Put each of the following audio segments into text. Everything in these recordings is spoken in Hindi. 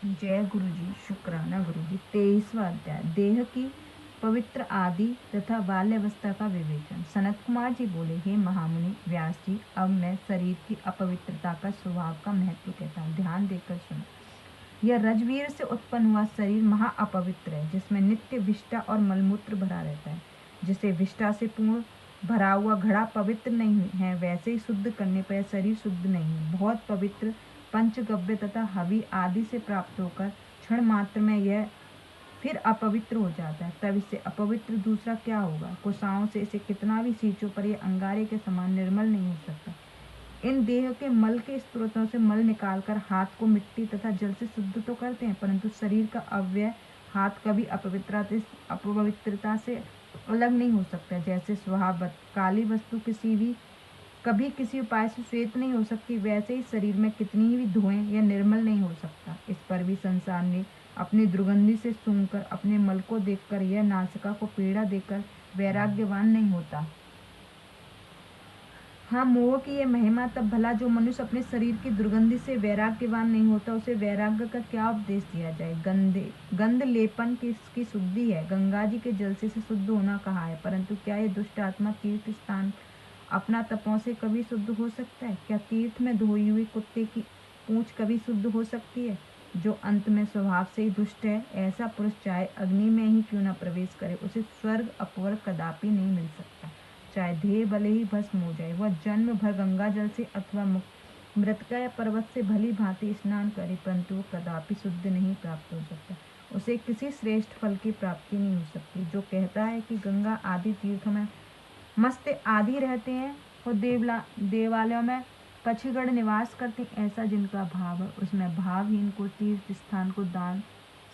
जय गुरु जी। शुक्राना गुरु जी। 23वां अध्याय, देह की पवित्र आदि तथा बाल्यावस्था का विवेचन। सनत कुमार जी बोले, हे महामुनि व्यास जी, अब मैं शरीर की अपवित्रता का स्वभाव का महत्व कहता हूँ, ध्यान देकर सुनो। यह रजवीर से उत्पन्न हुआ शरीर महा अपवित्र है, जिसमें नित्य विष्ठा और मलमूत्र भरा रहता है। जिसे विष्ठा से पूर्ण भरा हुआ घड़ा पवित्र नहीं है, वैसे ही शुद्ध करने पर शरीर शुद्ध नहीं है। बहुत पवित्र पंचगव्य तथा हवि आदि से प्राप्त होकर क्षण मात्र में यह फिर अपवित्र हो जाता है। तब इससे अपवित्र दूसरा क्या होगा? कुशाओं से इसे कितना भी सींचो पर यह अंगारे के समान निर्मल नहीं हो सकता। इन देह के मल के स्त्रोतों से मल निकालकर हाथ को मिट्टी तथा जल से शुद्ध तो करते हैं, परंतु शरीर का अव्यय हाथ कभी अपवित्रता से अलग नहीं हो सकता। जैसे स्वभावतः काली वस्तु कभी किसी उपाय से श्वेत नहीं हो सकती, वैसे ही शरीर में कितनी भी धोएं यह निर्मल नहीं हो सकता। इस पर भी संसार ने अपनी दुर्गंधि से सूंघकर, अपने मल को देखकर यह नासिका को पीड़ा देकर वैराग्यवान नहीं होता। हाँ, मोह की यह महिमा तब भला जो मनुष्य अपने शरीर की दुर्गंधि से वैराग्यवान नहीं होता, उसे वैराग्य का क्या उपदेश दिया जाए? गंध लेपन की शुद्धि है, गंगा जी के जल से शुद्ध होना कहा है, परंतु क्या यह दुष्ट आत्मा तीर्थ स्थान अपना तपों से कभी शुद्ध हो सकता है? क्या तीर्थ में धोई हुई कुत्ते की पूंछ कभी शुद्ध हो सकती है? जो अंत में स्वभाव से ही दुष्ट है, ऐसा पुरुष चाहे अग्नि में ही क्यों न प्रवेश करे, उसे स्वर्ग अपवर्ग कदापि नहीं मिल सकता। चाहे देह भले ही भस्म हो जाए, वह जन्म भर गंगा जल से अथवा मृतका या पर्वत से भली भांति स्नान करे, परंतु कदापि शुद्ध नहीं प्राप्त हो सकता। उसे किसी श्रेष्ठ फल की प्राप्ति नहीं हो सकती। जो कहता है कि गंगा आदि तीर्थों में मस्त आदि रहते हैं और देवालयों में पक्षीगण निवास करते हैं, ऐसा जिनका भाव है, उसमें भावहीन को तीर्थ स्थान को दान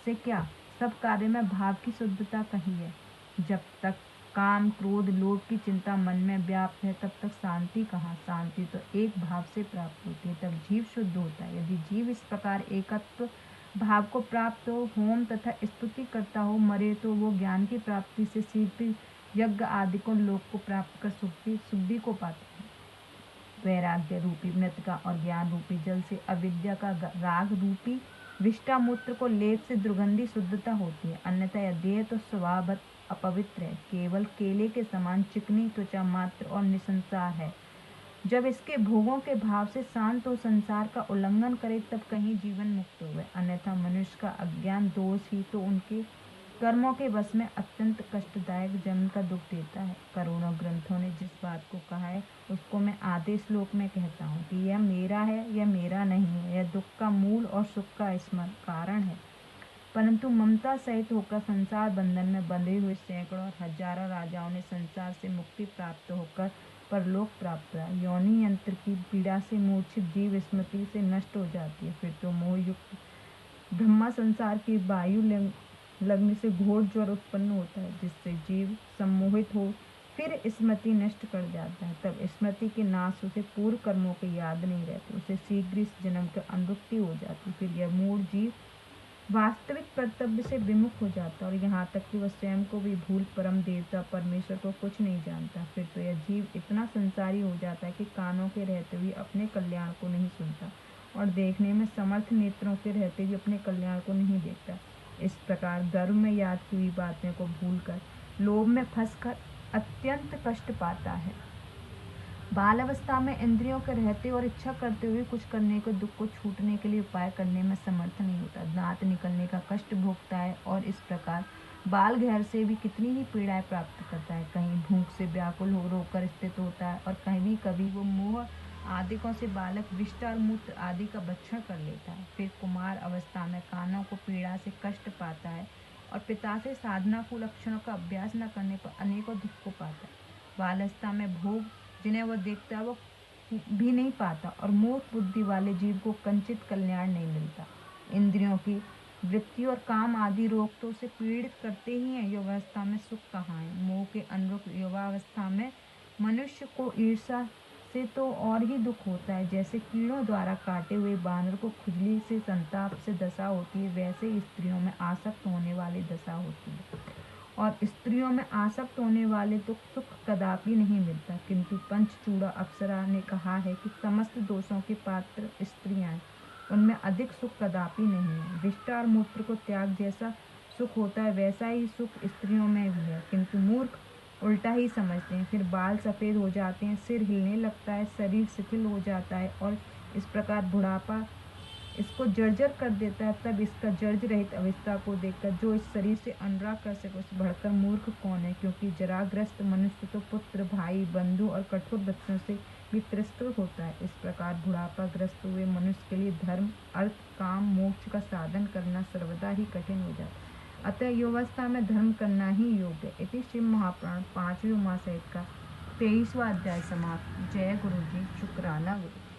से क्या? सब कार्य में भाव की शुद्धता कहीं है। जब तक काम क्रोध लोभ की चिंता मन में व्याप्त है, तब तक शांति कहाँ? शांति तो एक भाव से प्राप्त होती है, तब जीव शुद्ध होता है। यदि जीव इस प्रकार एकत्व भाव को प्राप्त हो, होम तथा स्तुति करता हो, मरे तो वो ज्ञान की प्राप्ति से सिद्धि यज्ञ आदि को लोक को प्राप्त कर शुद्धि को पाते हैं। वैराग्य रूपी मृतिका और ज्ञान रूपी जल से अविद्या का राग रूपी विष्ठा मूत्र को लेप से दुर्गंधी शुद्धता होती है। अन्यथा यह देह तो स्वभावतः अपवित्र है, केवल केले के समान चिकनी त्वचा मात्र और निसंसार है। जब इसके भोगों के भाव से शांत हो संसार का उल्लंघन करे, तब कहीं जीवन मुक्त हुए। अन्यथा मनुष्य का अज्ञान दोष ही तो उनके कर्मों के वश में अत्यंत कष्टदायक जन्म का दुख देता है। करोड़ों ग्रंथों ने जिस बात को कहा है, उसको मैं आधे श्लोक में कहता हूँ कि यह मेरा है, यह मेरा नहीं है, यह दुख का मूल और सुख का कारण है। परंतु ममता सहित होकर संसार बंधन में बंधे हुए सैकड़ों और हजारों राजाओं ने संसार से मुक्ति प्राप्त होकर परलोक प्राप्त किया। योनि यंत्र की पीड़ा से मूर्छित जीव स्मृति से नष्ट हो जाती है। फिर तो मोहयुक्त ब्रह्मा संसार की वायु लगने से घोर ज्वर उत्पन्न होता है, जिससे जीव सम्मोहित हो फिर स्मृति नष्ट कर जाता है। तब स्मृति के नाश उसे पूर्व कर्मों की याद नहीं रहती, उसे शीघ्र इस जन्म की अनुवृत्ति हो जाती। फिर यह मूढ़ जीव वास्तविक कर्तव्य से विमुख हो जाता और यहाँ तक कि वह स्वयं को भी भूल परम देवता परमेश्वर को कुछ नहीं जानता। फिर तो यह जीव इतना संसारी हो जाता है कि कानों के रहते हुए अपने कल्याण को नहीं सुनता और देखने में समर्थ नेत्रों के रहते हुए अपने कल्याण को नहीं देखता। इस प्रकार गर्व में याद की हुई बातें को भूलकर लोभ में फंसकर अत्यंत कष्ट पाता है। बाल अवस्था में इंद्रियों के रहते और इच्छा करते हुए कुछ करने को दुख को छूटने के लिए उपाय करने में समर्थ नहीं होता। दांत निकलने का कष्ट भोगता है और इस प्रकार बाल घेर से भी कितनी ही पीड़ाएं प्राप्त करता है। कहीं भूख से व्याकुल हो रोकर स्थित होता है और कहीं कभी वो मोह आदिकों से बालक विष्ठा और मूत्र आदि का भक्षण कर लेता है। फिर कुमार अवस्था में कानों को पीड़ा से कष्ट पाता है और पिता से साधना को लक्षणों का अभ्यास न करने पर अनेकों दुख को पाता है। बाल्यावस्था में भोग जिन्हें वह देखता है वो भी नहीं पाता और मूर्ख बुद्धि वाले जीव को कंचित कल्याण नहीं मिलता। इंद्रियों की वृत्ति और काम आदि रोग तो उसे पीड़ित करते ही हैं। युवावस्था में सुख कहाँ है? मोह के अनुरूप युवावस्था में मनुष्य को ईर्ष्या से तो और ही दुख होता है। जैसे कीड़ों द्वारा काटे हुए बानर को खुजली से संताप से दशा होती है, वैसे ही स्त्रियों में आसक्त होने वाली दशा होती है। और स्त्रियों में आसक्त होने वाले तो सुख कदापि नहीं मिलता। किंतु पंचचूड़ा अप्सरा ने कहा है कि समस्त दोषों की पात्र स्त्रियां हैं, उनमें अधिक सुख कदापि नहीं है। विष्ठा और मूत्र को त्याग जैसा सुख होता है वैसा ही सुख स्त्रियों में भी है, किंतु मूर्ख उल्टा ही समझते हैं। फिर बाल सफ़ेद हो जाते हैं, सिर हिलने लगता है, शरीर शिथिल हो जाता है और इस प्रकार बुढ़ापा इसको जर्जर कर देता है। तब इसका जर्ज रहित अवस्था को देखकर जो इस शरीर से अनुराग कर सके उससे बढ़कर मूर्ख कौन है, क्योंकि जराग्रस्त मनुष्य तो पुत्र, भाई, बंधु और कठोर बच्चों से भी तिरस्कृत होता है। इस प्रकार बुढ़ापाग्रस्त हुए मनुष्य के लिए धर्म, अर्थ, काम, मोक्ष का साधन करना सर्वदा ही कठिन हो जाता है। अतः युवावस्था में धर्म करना ही योग्य है। इति शिव महापुराण 5वीं उमा सहित का 23वां अध्याय समाप्त। जय गुरु जी, शुक्राना गुरु।